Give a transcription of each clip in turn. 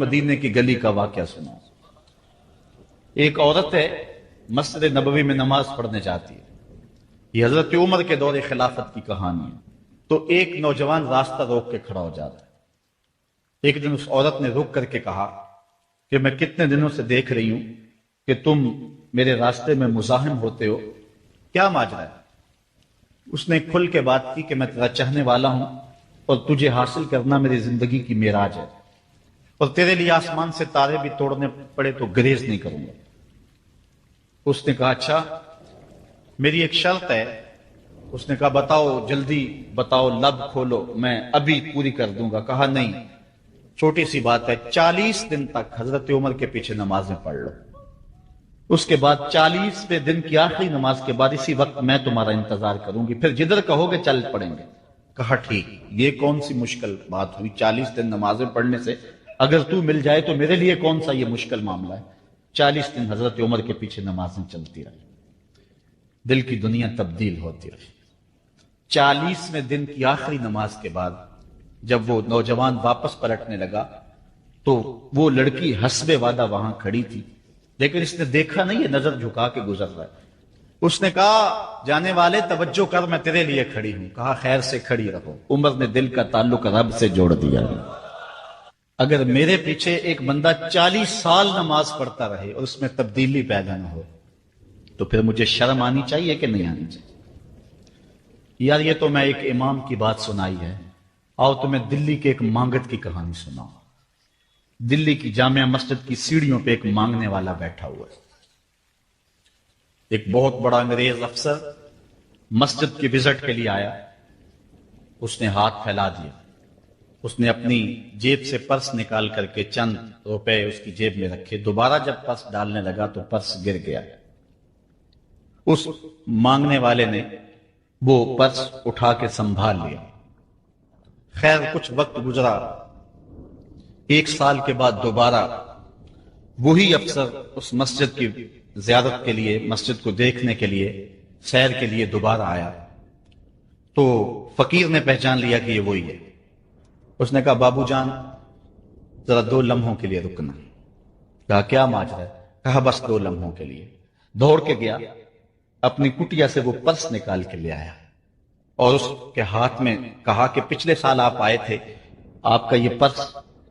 مدینے کی گلی کا واقعہ سنا۔ ایک عورت ہے، مسجد نبوی میں نماز پڑھنے جاتی ہے۔ یہ حضرت عمر کے دور خلافت کی کہانی ہے۔ تو ایک نوجوان راستہ روک کے کھڑا ہو جاتا ہے۔ ایک دن اس عورت نے رک کر کے کہا کہ میں کتنے دنوں سے دیکھ رہی ہوں کہ تم میرے راستے میں مزاحم ہوتے ہو، کیا ماجرا ہے؟ اس نے کھل کے بات کی کہ میں تیرا چاہنے والا ہوں اور تجھے حاصل کرنا میری زندگی کی معراج ہے، اور تیرے لیے آسمان سے تارے بھی توڑنے پڑے تو گریز نہیں کروں گا۔ اس نے کہا اچھا، میری ایک شرط ہے۔ اس نے کہا بتاؤ، جلدی بتاؤ، لب کھولو، میں ابھی پوری کر دوں گا۔ کہا نہیں، چھوٹی سی بات ہے، 40 دن تک حضرت عمر کے پیچھے نمازیں پڑھ لو، اس کے بعد 40ویں دن کی آخری نماز کے بعد اسی وقت میں تمہارا انتظار کروں گی، پھر جدھر کہو گے چل پڑیں گے۔ کہا ٹھیک، یہ کون سی مشکل بات ہوئی 40 دن نمازیں پڑھنے سے؟ اگر تو مل جائے تو میرے لیے کون سا یہ مشکل معاملہ ہے۔ 40 دن حضرت عمر کے پیچھے نمازیں چلتی رہی، دل کی دنیا تبدیل ہوتی رہی۔ 40ویں دن کی آخری نماز کے بعد جب وہ نوجوان واپس پلٹنے لگا تو وہ لڑکی حسب وعدہ وہاں کھڑی تھی، لیکن اس نے دیکھا نہیں، یہ نظر جھکا کے گزر رہا ہے۔ اس نے کہا جانے والے توجہ کر، میں تیرے لیے کھڑی ہوں۔ کہا خیر سے کھڑی رہو۔ عمر نے دل کا تعلق رب سے جوڑ دیا۔ اگر میرے پیچھے ایک بندہ 40 سال نماز پڑھتا رہے اور اس میں تبدیلی پیدا نہ ہو تو پھر مجھے شرم آنی چاہیے کہ نہیں آنی چاہیے؟ یار یہ تو میں ایک امام کی بات سنائی ہے، آؤ تمہیں دلی کے ایک مانگت کی کہانی سناؤں۔ دلی کی جامع مسجد کی سیڑھیوں پہ ایک مانگنے والا بیٹھا ہوا ہے۔ ایک بہت بڑا انگریز افسر مسجد کی وزٹ کے لیے آیا، اس نے ہاتھ پھیلا دیا، اس نے اپنی جیب سے پرس نکال کر کے چند روپے اس کی جیب میں رکھے، دوبارہ جب پرس ڈالنے لگا تو پرس گر گیا۔ اس مانگنے والے نے وہ پرس اٹھا کے سنبھال لیا۔ خیر کچھ وقت گزرا، 1 سال کے بعد دوبارہ وہی افسر اس مسجد کی زیارت کے لیے، مسجد کو دیکھنے کے لیے، سیر کے لیے دوبارہ آیا تو فقیر نے پہچان لیا کہ یہ وہی ہے۔ اس نے کہا بابو جان ذرا 2 لمحوں کے لیے رکنا۔ کہا کیا ماجرا ہے؟ کہا بس 2 لمحوں کے لیے۔ دوڑ کے گیا، اپنی کٹیا سے وہ پرس نکال کے لے آیا اور اس کے ہاتھ میں کہا کہ پچھلے سال آپ آئے تھے، آپ کا یہ پرس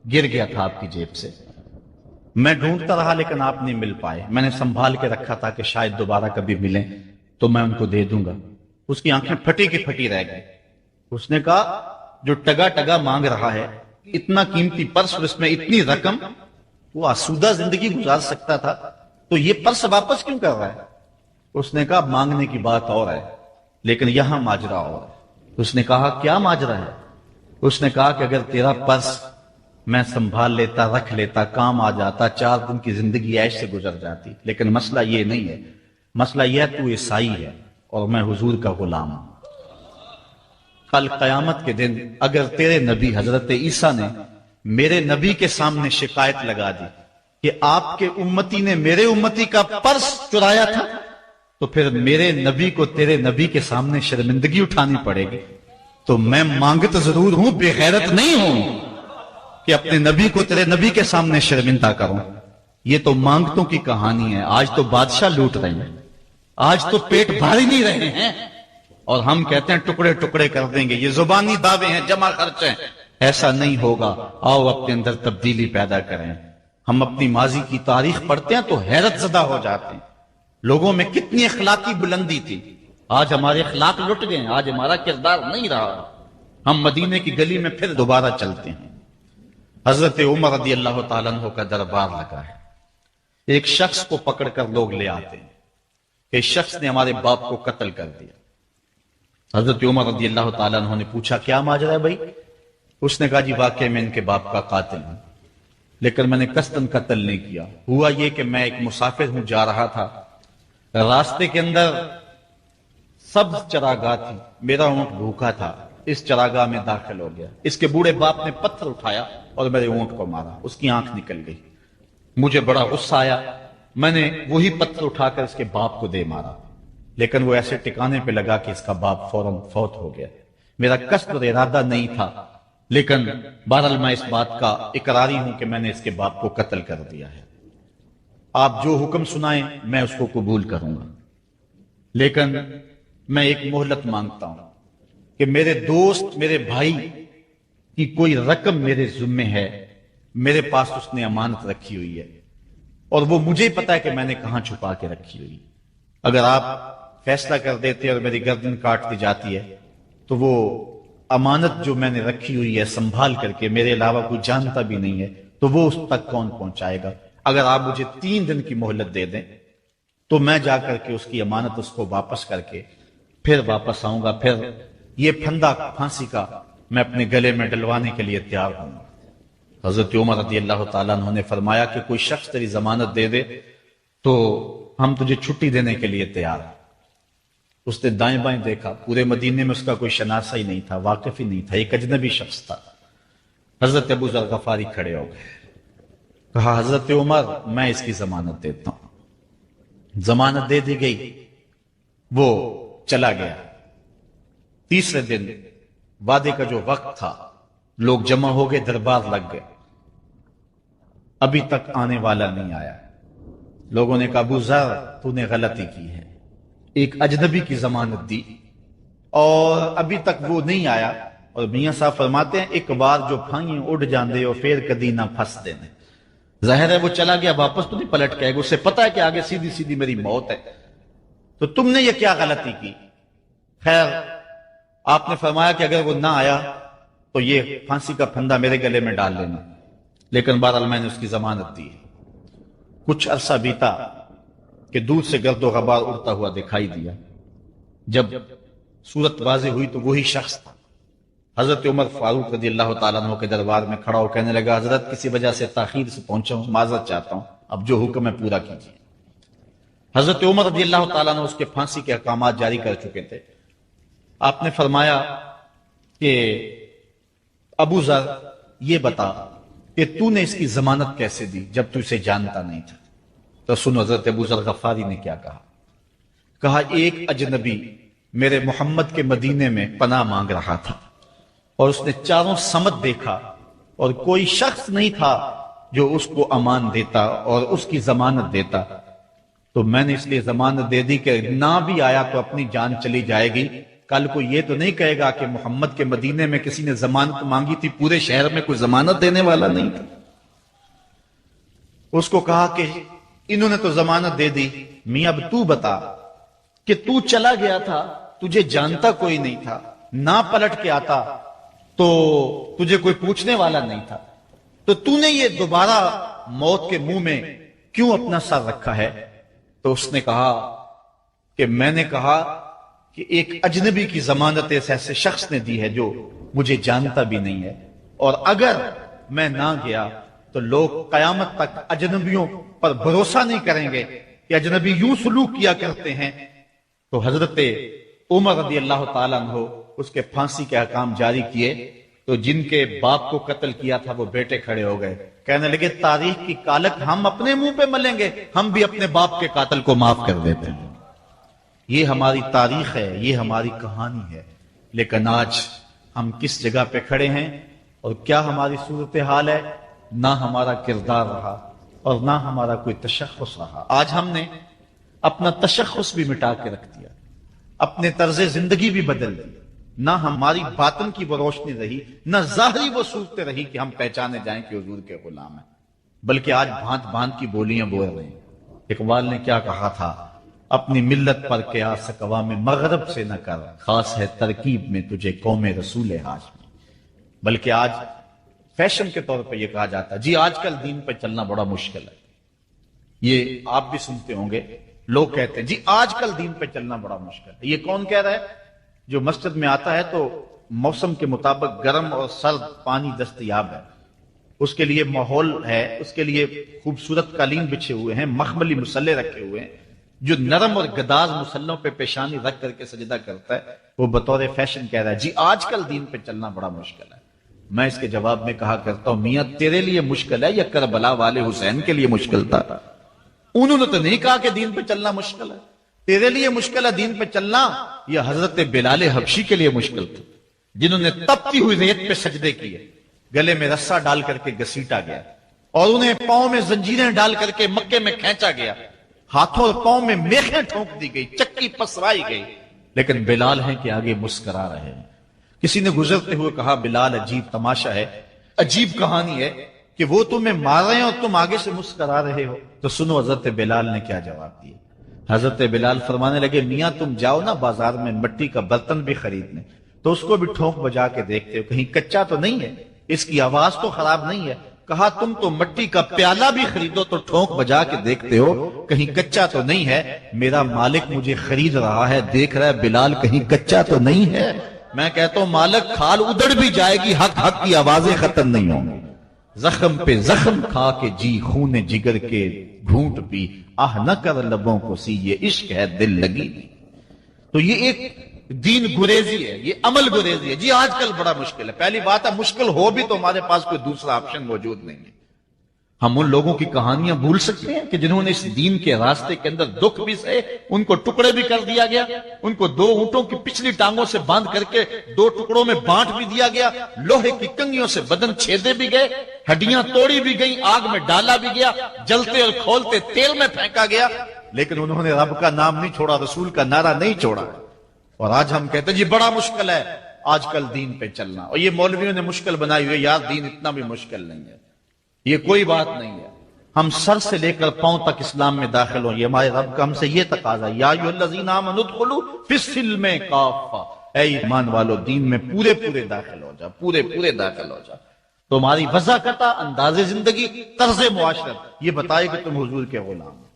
گر گیا تھا آپ کی جیب سے، میں ڈھونڈتا رہا لیکن آپ نہیں مل پائے، میں نے سنبھال کے رکھا تھا کہ شاید دوبارہ کبھی ملیں تو میں ان کو دے دوں گا۔ اس کی آنکھیں پھٹی کی پھٹی رہ گئی۔ اس نے کہا جو ٹگا ٹگا مانگ رہا ہے، اتنا قیمتی پرس اور اس میں اتنی رقم، وہ آسودہ زندگی گزار سکتا تھا، تو یہ پرس واپس کیوں کر رہا ہے؟ اس نے کہا مانگنے کی بات اور ہے لیکن یہاں ماجرا اور ہے۔ اس نے کہا کیا ماجرا ہے؟ اس نے کہا کہ اگر تیرا پرس میں سنبھال لیتا، رکھ لیتا، کام آ جاتا، 4 دن کی زندگی عیش سے گزر جاتی، لیکن مسئلہ یہ نہیں ہے، مسئلہ یہ ہے تو عیسائی ہے اور میں حضور کا غلام ہوں۔ کل قیامت کے دن اگر تیرے نبی حضرت عیسیٰ نے میرے نبی کے سامنے شکایت لگا دی کہ آپ کے امتی نے میرے امتی کا پرس چرایا تھا، تو پھر میرے نبی کو تیرے نبی کے سامنے شرمندگی اٹھانی پڑے گی۔ تو میں مانگت ضرور ہوں، بے غیرت نہیں ہوں کہ اپنے نبی کو تیرے نبی کے سامنے شرمندہ کروں۔ یہ تو مانگتوں کی کہانی ہے، آج تو بادشاہ لوٹ رہے ہیں، آج تو پیٹ بھاری نہیں رہے ہیں اور ہم کہتے ہیں ٹکڑے ٹکڑے کر دیں گے، یہ زبانی دعوے ہیں، جمع خرچ ہیں۔ ایسا نہیں ہوگا، آؤ اپنے اندر تبدیلی پیدا کریں۔ ہم اپنی ماضی کی تاریخ پڑھتے ہیں تو حیرت زدہ ہو جاتے ہیں، لوگوں میں کتنی اخلاقی بلندی تھی، آج ہمارے اخلاق لٹ گئے، آج ہمارا کردار نہیں رہا۔ ہم مدینے کی گلی میں پھر دوبارہ چلتے ہیں۔ حضرت عمر رضی اللہ تعالیٰ عنہ کا دربار لگا ہے، ایک شخص کو پکڑ کر لوگ لے آتے ہیں کہ اس شخص نے ہمارے باپ کو قتل کر دیا۔ حضرت عمر رضی اللہ تعالیٰ عنہ نے پوچھا کیا ماجرا ہے بھائی؟ اس نے کہا جی واقعی میں ان کے باپ کا قاتل ہوں، لیکن میں نے قصداً قتل نہیں کیا۔ ہوا یہ کہ میں ایک مسافر ہوں، جا رہا تھا، راستے کے اندر سبز چراگاہ تھی، میرا اونٹ بھوکا تھا، اس چراگاہ میں داخل ہو گیا، اس کے بوڑھے باپ نے پتھر اٹھایا اور میرے اونٹ کو مارا، اس کی آنکھ نکل گئی، مجھے بڑا غصہ آیا، میں نے وہی پتھر اٹھا کر اس کے باپ کو دے مارا، لیکن وہ ایسے ٹکانے پہ لگا کہ اس کا باپ فوراً فوت ہو گیا۔ میرا قصد اور ارادہ نہیں تھا لیکن بہرحال میں اس بات کا اقراری ہوں کہ میں نے اس کے باپ کو قتل کر دیا ہے۔ آپ جو حکم سنائیں میں اس کو قبول کروں گا، لیکن میں ایک مہلت مانگتا ہوں کہ میرے دوست، میرے بھائی کی کوئی رقم میرے ذمے ہے، میرے پاس اس نے امانت رکھی ہوئی ہے، اور وہ مجھے پتا ہے کہ میں نے کہاں چھپا کے رکھی ہوئی۔ اگر آپ فیصلہ کر دیتے اور میری گردن کاٹ دی جاتی ہے تو وہ امانت جو میں نے رکھی ہوئی ہے سنبھال کر کے، میرے علاوہ کوئی جانتا بھی نہیں ہے، تو وہ اس تک کون پہنچائے گا؟ اگر آپ مجھے 3 دن کی مہلت دے دیں تو میں جا کر کے اس کی امانت اس کو واپس کر کے پھر واپس آؤں گا، پھر یہ پھندا پھانسی کا میں اپنے گلے میں ڈلوانے کے لیے تیار ہوں۔ حضرت عمر رضی اللہ تعالیٰ عنہ نے فرمایا کہ کوئی شخص تیری ضمانت دے دے تو ہم تجھے چھٹی دینے کے لیے تیار ہیں۔ اس نے دائیں بائیں دیکھا، پورے مدینے میں اس کا کوئی شناسہ ہی نہیں تھا، واقف ہی نہیں تھا، ایک اجنبی شخص تھا۔ حضرت ابو ذر غفاری کھڑے ہو گئے، کہا حضرت عمر میں اس کی ضمانت دیتا ہوں۔ ضمانت دے دی گئی، وہ چلا گیا۔ تیسرے دن وعدے کا جو وقت تھا، لوگ جمع ہو گئے، دربار لگ گئے، ابھی تک آنے والا نہیں آیا۔ لوگوں نے کہا ابو ذر تو نے غلطی کی ہے، ایک اجنبی کی ضمانت دی اور ابھی تک وہ نہیں آیا، اور میاں صاحب فرماتے ہیں ایک بار جو پھائیں اڑ جاندے اور پھر کدی نہ پھنس دینے۔ ظاہر ہے وہ چلا گیا، واپس تو نہیں پلٹ کے آئے گا، اسے پتا ہے کہ آگے سیدھی سیدھی میری موت ہے، تو تم نے یہ کیا غلطی کی؟ خیر آپ نے فرمایا کہ اگر وہ نہ آیا تو یہ پھانسی کا پھندا میرے گلے میں ڈال لینا، لیکن بہرحال میں نے اس کی ضمانت دی۔ کچھ عرصہ بیتا کہ دور سے گرد و غبار اڑتا ہوا دکھائی دیا۔ جب صورت واضح ہوئی تو وہی شخص تھا۔ حضرت عمر فاروق رضی اللہ تعالیٰ عنہ کے دربار میں کھڑا ہو کہنے لگا حضرت کسی وجہ سے تاخیر سے پہنچا ہوں، معذرت چاہتا ہوں، اب جو حکم ہے پورا کیجیے۔ حضرت عمر رضی اللہ تعالیٰ عنہ اس کے پھانسی کے احکامات جاری کر چکے تھے۔ آپ نے فرمایا کہ ابو ذر یہ بتا کہ تو نے اس کی ضمانت کیسے دی جب تو اسے جانتا نہیں تھا؟ تو سنو حضرت ابو ذر غفاری نے کیا کہا۔ کہا ایک اجنبی میرے محمد کے مدینے میں پناہ مانگ رہا تھا اور اس نے چاروں سمت دیکھا اور کوئی شخص نہیں تھا جو اس کو امان دیتا اور اس کی ضمانت دیتا، تو میں نے اس لیے ضمانت دے دی کہ نہ بھی آیا تو اپنی جان چلی جائے گی، کل کو یہ تو نہیں کہے گا کہ محمد کے مدینے میں کسی نے ضمانت مانگی تھی، پورے شہر میں کوئی ضمانت دینے والا نہیں تھا۔ اس کو کہا کہ انہوں نے تو ضمانت دے دی، میاں اب تو بتا کہ تو چلا گیا تھا، تجھے جانتا کوئی نہیں تھا، نہ پلٹ کے آتا تو تجھے کوئی پوچھنے والا نہیں تھا، تو تو نے یہ دوبارہ موت کے منہ میں کیوں اپنا سر رکھا ہے؟ تو اس نے کہا کہ میں نے کہا کہ ایک اجنبی کی ضمانت ایسے شخص نے دی ہے جو مجھے جانتا بھی نہیں ہے، اور اگر میں نہ گیا تو لوگ قیامت تک اجنبیوں پر بھروسہ نہیں کریں گے کہ اجنبی یوں سلوک کیا کرتے ہیں۔ تو حضرت عمر رضی اللہ تعالیٰ عنہ اس کے پھانسی کے احکام جاری کیے، تو جن کے باپ کو قتل کیا تھا وہ بیٹے کھڑے ہو گئے، کہنے لگے تاریخ کی کالک ہم اپنے منہ پہ ملیں گے، ہم بھی اپنے باپ کے قاتل کو معاف کر دیتے ہیں۔ یہ ہماری تاریخ ہے، یہ ہماری کہانی ہے، لیکن آج ہم کس جگہ پہ کھڑے ہیں اور کیا ہماری صورتحال ہے؟ نہ ہمارا کردار رہا اور نہ ہمارا کوئی تشخص رہا۔ آج ہم نے اپنا تشخص بھی مٹا کے رکھ دیا، اپنے طرز زندگی بھی بدل دی، نہ ہماری باطن کی وہ روشنی رہی، نہ ظاہری وہ صورت رہی کہ ہم پہچانے جائیں کہ حضور کے غلام ہیں، بلکہ آج بھانت بھانت کی بولیاں بول رہے ہیں۔ اقبال نے کیا کہا تھا؟ اپنی ملت پر قیاس اقوام مغرب سے نہ کر، خاص ہے ترکیب میں تجھے قوم رسول ہاشمی۔ بلکہ آج فیشن کے طور پہ یہ کہا جاتا ہے جی آج کل دین پہ چلنا بڑا مشکل ہے، یہ آپ بھی سنتے ہوں گے، لوگ کہتے ہیں جی آج کل دین پہ چلنا بڑا مشکل ہے۔ یہ کون کہہ رہا ہے؟ جو مسجد میں آتا ہے تو موسم کے مطابق گرم اور سرد پانی دستیاب ہے، اس کے لیے ماحول ہے، اس کے لیے خوبصورت قالین بچھے ہوئے ہیں، مخملی مسلح رکھے ہوئے ہیں، جو نرم اور گداز مسلوں پہ پیشانی رکھ کر کے سجدہ کرتا ہے، وہ بطور فیشن کہہ رہا ہے جی آج کل دین پہ چلنا بڑا مشکل ہے۔ میں اس کے جواب میں کہا کرتا ہوں میاں تیرے لیے مشکل ہے یا کربلا والے حسین کے لیے مشکل تھا؟ انہوں نے تو نہیں کہا کہ دین پہ چلنا مشکل ہے، تیرے لیے مشکل ہے دین پہ چلنا یا حضرت بلال حبشی کے لیے مشکل تھا؟ جنہوں نے تپتی ہوئی ریت پہ سجدے کیے، گلے میں رسا ڈال کر کے گھسیٹا گیا، اور انہیں پاؤں میں زنجیریں ڈال کر کے مکے میں کھینچا گیا، ہاتھوں اور پاؤں میں میخیں ٹھونک دی گئی، چکی پسرائی گئی، لیکن بلال ہیں کہ آگے مسکرا رہے ہیں۔ کسی نے گزرتے ہوئے کہا بلال عجیب تماشا ہے، عجیب کہانی ہے کہ وہ تمہیں مار رہے ہیں اور تم آگے سے مسکرا رہے ہو۔ تو سنو حضرت بلال نے کیا جواب دیا۔ حضرت بلال فرمانے لگے میاں تم جاؤ نا بازار میں مٹی کا برتن بھی خریدنے، تو اس کو بھی ٹھونک بجا کے دیکھتے ہو کہیں کچا تو نہیں ہے، اس کی آواز تو خراب نہیں ہے۔ کہا تم تو مٹی کا پیالہ بھی خریدو تو ٹھونک بجا کے دیکھتے ہو کہیں کچا تو نہیں ہے، میرا مالک مجھے خرید رہا ہے، دیکھ رہا ہے بلال کہیں کچا تو نہیں ہے۔ میں کہتا ہوں مالک کھال ادڑ بھی جائے گی، حق حق کی آوازیں ختم نہیں ہوں گی۔ زخم پہ زخم کھا کے جی خون جگر کے گھونٹ پی، آہ نہ کر لبوں کو سی یہ عشق ہے دل لگی نہیں۔ تو یہ ایک دین گریزی ہے، یہ عمل گریزی ہے۔ جی آج کل بڑا مشکل ہے، پہلی بات ہے مشکل ہو بھی تو ہمارے پاس کوئی دوسرا آپشن موجود نہیں ہے۔ ہم ان لوگوں کی کہانیاں بھول سکتے ہیں کہ جنہوں نے اس دین کے راستے کے اندر دکھ بھی سہے، ان کو ٹکڑے بھی کر دیا گیا، ان کو 2 اونٹوں کی پچھلی ٹانگوں سے باندھ کر کے 2 ٹکڑوں میں بانٹ بھی دیا گیا، لوہے کی کنگھیوں سے بدن چھیدے بھی گئے، ہڈیاں توڑی بھی گئیں، آگ میں ڈالا بھی گیا، جلتے اور کھولتے تیل میں پھینکا گیا، لیکن انہوں نے رب کا نام نہیں چھوڑا، رسول کا نعرہ نہیں چھوڑا۔ اور آج ہم کہتے ہیں جی بڑا مشکل ہے آج کل دین پہ چلنا، اور یہ مولویوں نے مشکل بنائی ہوئی ہے، یار دین اتنا بھی مشکل نہیں ہے، یہ کوئی بات نہیں ہے۔ ہم سر سے لے کر پاؤں تک اسلام میں داخل ہوں، یہ ہمارے رب کا ہم سے یہ تقاضا، یا ایھا الذین آمنوا ادخلوا فی السلم کافہ، اے ایمان والو دین میں پورے پورے داخل ہو جا، پورے پورے داخل ہو جا۔ تو ہماری وضاحت، انداز زندگی، طرز معاشرت یہ بتائے کہ تم حضور کے غلام ہو۔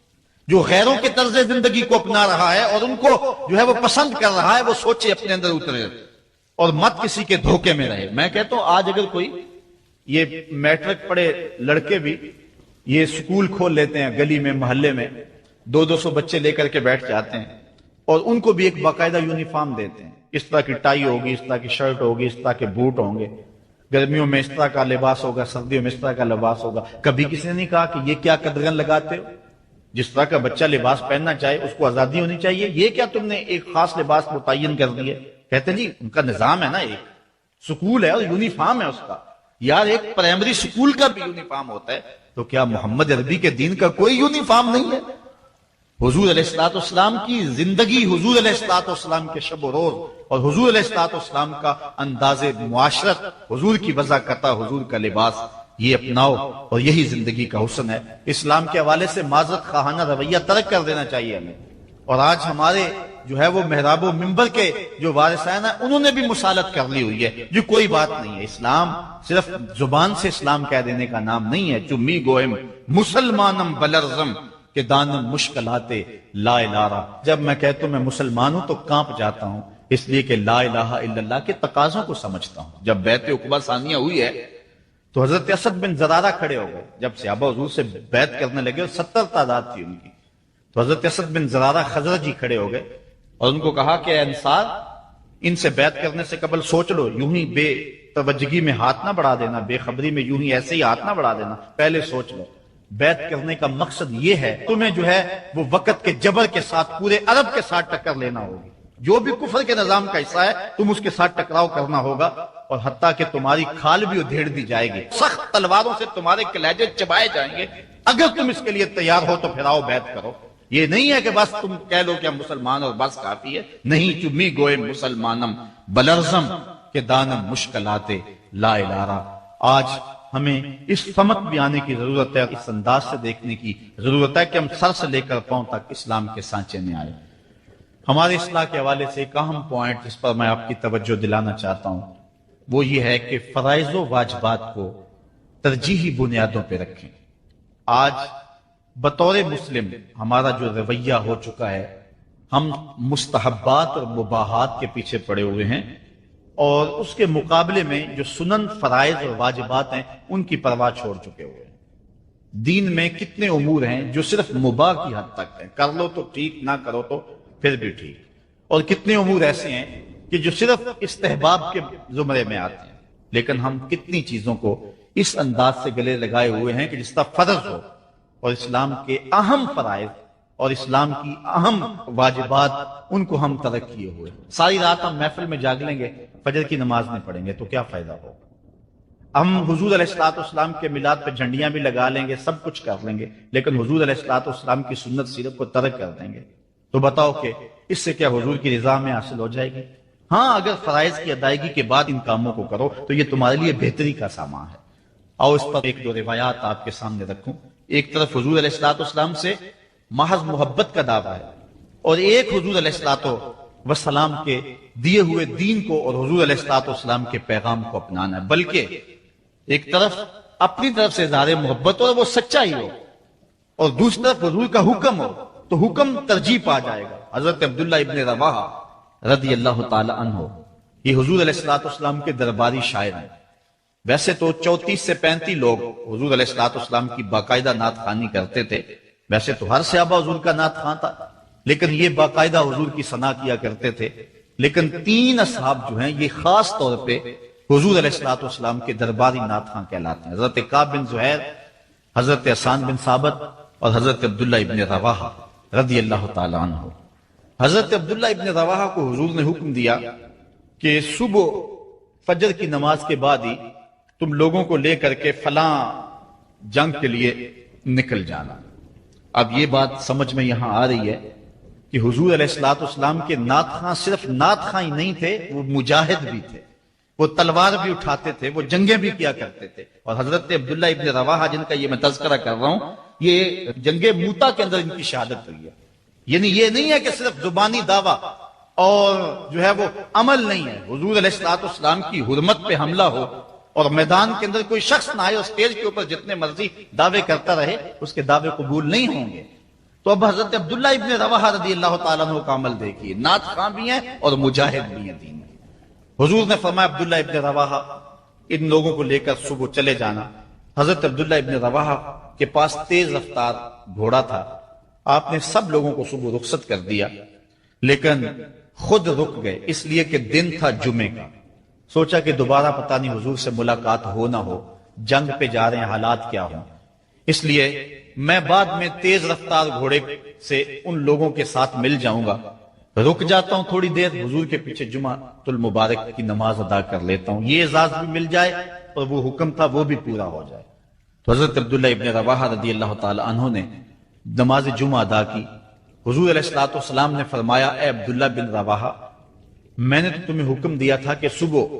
جو غیروں کے طرز زندگی کو اپنا رہا ہے اور ان کو جو ہے وہ پسند کر رہا ہے، وہ سوچے اپنے اندر اترے اور مت کسی کے دھوکے میں رہے۔ میں کہتا ہوں آج اگر کوئی یہ میٹرک پڑھے لڑکے بھی یہ سکول کھول لیتے ہیں گلی میں محلے میں، 200 بچے لے کر کے بیٹھ جاتے ہیں اور ان کو بھی ایک باقاعدہ یونیفارم دیتے ہیں، اس طرح کی ٹائی ہوگی، اس طرح کی شرٹ ہوگی، اس طرح کے بوٹ ہوں گے، گرمیوں میں اس طرح کا لباس ہوگا، سردیوں میں اس طرح کا لباس ہوگا۔ کبھی کسی نے نہیں کہا کہ یہ کیا قدغن لگاتے ہو؟ جس طرح کا بچہ لباس پہننا چاہے اس کو آزادی ہونی چاہیے، یہ کیا تم نے ایک خاص لباس متعین کر دیے؟ کہتے ہیں جی ان کا نظام ہے نا، ایک سکول ہے اور یونیفارم ہے اس کا۔ یار ایک پرائمری سکول کا بھی یونیفارم ہوتا ہے، تو کیا محمد عربی کے دین کا کوئی یونیفارم نہیں ہے؟ حضور علیہ الصلوۃ والسلام کی زندگی، حضور علیہ الصلوۃ والسلام کے شب و روز اور حضور علیہ الصلوۃ والسلام کا انداز معاشرت، حضور کی وضاحت، حضور کا لباس، یہ اپناؤ اور یہی زندگی کا حسن ہے۔ اسلام کے حوالے سے معذرت خواہانہ رویہ ترک کر دینا چاہیے ہمیں۔ اور آج ہمارے جو ہے وہ محراب و منبر کے جو وارثین ہیں انہوں نے بھی مسالت کر لی ہوئی ہے، جو کوئی بات نہیں ہے۔ اسلام صرف زبان سے اسلام کہہ دینے کا نام نہیں ہے۔ چمی گوہم مسلمانم بلرزم کہ دانم مشکلات لا الہ۔ جب میں کہتا ہوں میں مسلمان ہوں تو کانپ جاتا ہوں، اس لیے کہ لا الہ الا اللہ کے تقاضوں کو سمجھتا ہوں۔ جب بیعت عقبہ ثانیہ ہوئی ہے تو حضرت اسد بن زرارہ کھڑے ہو گئے، جب صحابہ حضور سے بیعت کرنے لگے اور 70 تعداد تھی ان کی، تو حضرت اسد بن زرارہ خزرجی کھڑے ہو گئے اور ان کو کہا کہ اے انصار، ان سے بیعت کرنے سے قبل سوچ لو، یوں ہی بے توجگی میں ہاتھ نہ بڑھا دینا، بے خبری میں یوں ہی ایسے ہی ہاتھ نہ بڑھا دینا، پہلے سوچ لو۔ بیعت کرنے کا مقصد یہ ہے تمہیں جو ہے وہ وقت کے جبر کے ساتھ پورے عرب کے ساتھ ٹکر لینا ہوگی، جو بھی کفر کے نظام کا حصہ ہے تم اس کے ساتھ ٹکراؤ کرنا ہوگا، اور حتیٰ کہ تمہاری کھال بھی ادھیڑ دی جائے گی، سخت تلواروں سے تمہارے کلیجے چبائے جائیں گے۔ اگر تم اس کے لیے تیار ہو تو پھر آؤ بیعت کرو۔ یہ نہیں ہے کہ بس تم کہہ لو کہ ہم مسلمان اور بس کافی ہے، نہیں۔ چمی گوئے مسلمانم بلرزم کہ دانم مشکلات لا الہ۔ آج ہمیں اس سمت بھی آنے کی ضرورت ہے، اس انداز سے دیکھنے کی ضرورت ہے کہ ہم سر سے لے کر پاؤں تک اسلام کے سانچے میں آئے۔ ہمارے اصلاح کے حوالے سے ایک اہم پوائنٹ جس پر میں آپ کی توجہ دلانا چاہتا ہوں وہ یہ ہے کہ فرائض و واجبات کو ترجیحی بنیادوں پہ رکھیں۔ آج بطور مسلم ہمارا جو رویہ ہو چکا ہے، ہم مستحبات اور مباحات کے پیچھے پڑے ہوئے ہیں، اور اس کے مقابلے میں جو سنن، فرائض اور واجبات ہیں ان کی پرواہ چھوڑ چکے ہوئے ہیں۔ دین میں کتنے امور ہیں جو صرف مباح کی حد تک ہیں، کر لو تو ٹھیک، نہ کرو تو پھر بھی ٹھیک، اور کتنے امور ایسے ہیں کہ جو صرف استحباب کے زمرے میں آتے ہیں۔ لیکن ہم کتنی چیزوں کو اس انداز سے گلے لگائے ہوئے ہیں کہ جس طرح فرض ہو، اور اسلام کے اہم فرائض اور اسلام کی اہم واجبات ان کو ہم ترک کیے ہوئے، ساری رات ہم محفل میں جاگ لیں گے، فجر کی نماز نہیں پڑھیں گے تو کیا فائدہ ہو؟ ہم حضور علیہ الصلوۃ والسلام کے میلاد پہ جھنڈیاں بھی لگا لیں گے، سب کچھ کر لیں گے، لیکن حضور علیہ الصلوۃ والسلام کی سنت سیرت کو ترک کر دیں گے، تو بتاؤ کہ اس سے کیا حضور کی رضا میں حاصل ہو جائے گی؟ ہاں، اگر فرائض کی ادائیگی کے بعد ان کاموں کو کرو تو یہ تمہارے لیے بہتری کا سامان ہے۔ آؤ اس پر ایک دو روایات آپ کے سامنے رکھوں۔ ایک طرف حضور علیہ الصلوۃ والسلام سے محض محبت کا دعویٰ ہے، اور ایک حضور علیہ الصلوۃ والسلام کے دیے ہوئے دین کو اور حضور علیہ الصلوۃ والسلام کے پیغام کو اپنانا ہے، بلکہ ایک طرف اپنی طرف سے اظہار محبت ہو اور وہ سچائی ہو، اور دوسری طرف حضور کا حکم ہو تو حکم ترجیح پا جائے گا۔ حضرت عبداللہ ابن رواحہ رضی اللہ تعالی عنہ یہ حضور علیہ الصلوۃ والسلام کے درباری شاعر ہیں۔ ویسے تو 34 سے 35 لوگ حضور علیہ الصلوۃ والسلام کی باقاعدہ نعت خوانی کرتے تھے، ویسے تو ہر صحابہ حضور کا نعت خواں تھا، لیکن یہ باقاعدہ حضور کی ثنا کیا کرتے تھے۔ لیکن 3 اصحاب جو ہیں یہ خاص طور پہ حضور علیہ الصلوۃ والسلام کے درباری نعت خواں کہلاتے ہیں، حضرت کعب بن زہیر، حضرت حسان بن ثابت اور حضرت عبداللہ ابن رواحہ رضی اللہ تعالی عنہ۔ حضرت عبداللہ ابن رواحہ کو حضور نے حکم دیا کہ صبح فجر کی نماز کے بعد ہی تم لوگوں کو لے کر کے فلاں جنگ کے لیے نکل جانا۔ اب یہ بات سمجھ میں یہاں آ رہی ہے کہ حضور علیہ الصلوۃ والسلام کے نعت خواں صرف نعت خواں ہی نہیں تھے، وہ مجاہد بھی تھے، وہ تلوار بھی اٹھاتے تھے، وہ جنگیں بھی کیا کرتے تھے۔ اور حضرت عبداللہ ابن رواحہ جن کا یہ میں تذکرہ کر رہا ہوں، یہ جنگ موتا کے اندر ان کی شہادت ہوئی ہے۔ یعنی یہ نہیں ہے کہ صرف زبانی دعویٰ اور جو ہے وہ عمل نہیں ہے، حضور علیہ الصلوۃ والسلام کی حرمت پہ حملہ ہو اور میدان کے اندر کوئی شخص نہ آئے اور اسٹیج کے اوپر جتنے مرضی دعوے کرتا رہے، اس کے دعوے قبول نہیں ہوں گے۔ تو اب حضرت عبداللہ ابن رواحہ رضی اللہ تعالیٰ عنہ کا عمل دیکھیے، نعت خواں بھی ہیں اور مجاہد بھی ہیں دین کے۔ حضور نے فرمایا عبداللہ ابن رواحہ ان لوگوں کو لے کر صبح چلے جانا۔ حضرت عبداللہ ابن رواحہ کے پاس تیز رفتار گھوڑا تھا، آپ نے سب لوگوں کو صبح رخصت کر دیا، لیکن خود رک گئے، اس لیے کہ دن تھا جمعے کا۔ سوچا کہ دوبارہ پتہ نہیں حضور سے ملاقات ہو نہ ہو، جنگ پہ جا رہے ہیں، حالات کیا ہوں، اس لیے میں بعد میں تیز رفتار گھوڑے سے ان لوگوں کے ساتھ مل جاؤں گا، رک جاتا ہوں تھوڑی دیر، حضور کے پیچھے جمعہ المبارک کی نماز ادا کر لیتا ہوں، یہ اعزاز بھی مل جائے اور وہ حکم تھا وہ بھی پورا ہو جائے۔ تو حضرت عبداللہ ابن رواحہ رضی اللہ تعالی عنہ نے نماز جمعہ ادا کی۔ حضور علیہ الصلوۃ والسلام نے فرمایا، اے عبداللہ بن رواحہ، میں نے تو تمہیں حکم دیا تھا کہ صبح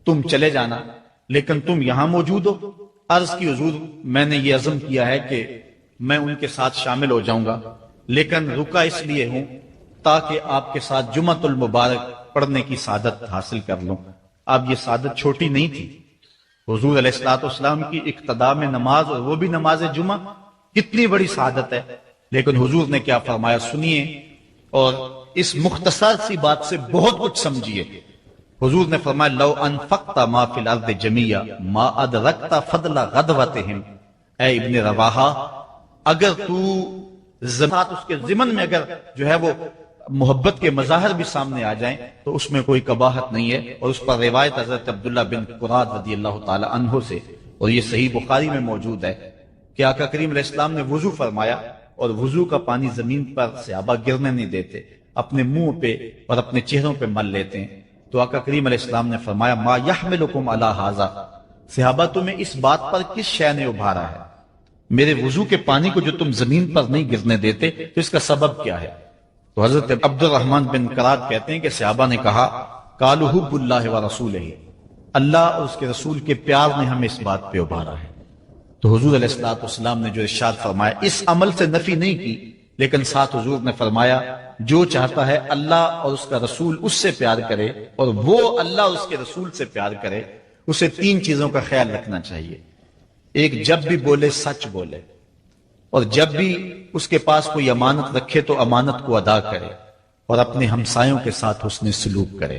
تم چلے جانا، لیکن تم یہاں موجود ہو۔ عرض کی حضور میں نے یہ عزم کیا ہے کہ میں ان کے ساتھ شامل ہو جاؤں گا، لیکن رکا اس لیے ہوں تاکہ آپ کے ساتھ جمعہ المبارک پڑھنے کی سعادت حاصل کر لوں۔ اب یہ سعادت چھوٹی نہیں تھی، حضور علیہ الصلوۃ والسلام کی اقتداء میں نماز، اور وہ بھی نماز جمعہ، کتنی بڑی سعادت ہے۔ لیکن حضور نے کیا فرمایا سنیے، اور اس مختصر سی بات سے بہت کچھ سمجھیے۔ حضور نے فرمایا لو انفقت ما فی الارض جمیعا ما ادرکت فضل غدوتہم، اے ابن رواحہ، اگر تو اس کے ضمن میں اگر جو ہے وہ محبت کے مظاہر بھی سامنے آ جائیں تو اس میں کوئی قباحت نہیں ہے۔ اور اس پر روایت حضرت عبداللہ بن قراد رضی اللہ تعالی عنہ سے، اور یہ صحیح بخاری میں موجود ہے، کہ آقا کریم علیہ السلام نے وضو فرمایا، اور وضو کا پانی زمین پر صحابہ گرنے نہیں دیتے، اپنے منہ پہ اور اپنے چہروں پہ مل لیتے ہیں۔ تو آقا کریم علیہ السلام نے فرمایا ما یحملکم علی ھذا، صحابہ تمہیں اس بات پر کس شے نے ابھارا ہے؟ میرے وضو کے پانی کو جو تم زمین پر نہیں گرنے دیتے، تو اس کا سبب کیا ہے؟ تو حضرت عبد الرحمن بن قراد کہتے ہیں کہ صحابہ نے کہا قالوا حب اللہ ورسولہ، اللہ اور اس کے رسول کے پیار نے ہمیں اس بات پہ ابھارا ہے۔ تو حضور علیہ الصلوۃ والسلام نے جو ارشاد فرمایا، اس عمل سے نفی نہیں کی، لیکن ساتھ حضور نے فرمایا جو چاہتا ہے اللہ اور اس کا رسول اس سے پیار کرے، اور وہ اللہ اور اس کے رسول سے پیار کرے، اسے 3 چیزوں کا خیال رکھنا چاہیے۔ ایک، جب بھی بولے سچ بولے، اور جب بھی اس کے پاس کوئی امانت رکھے تو امانت کو ادا کرے، اور اپنے ہمسایوں کے ساتھ حسن سلوک کرے۔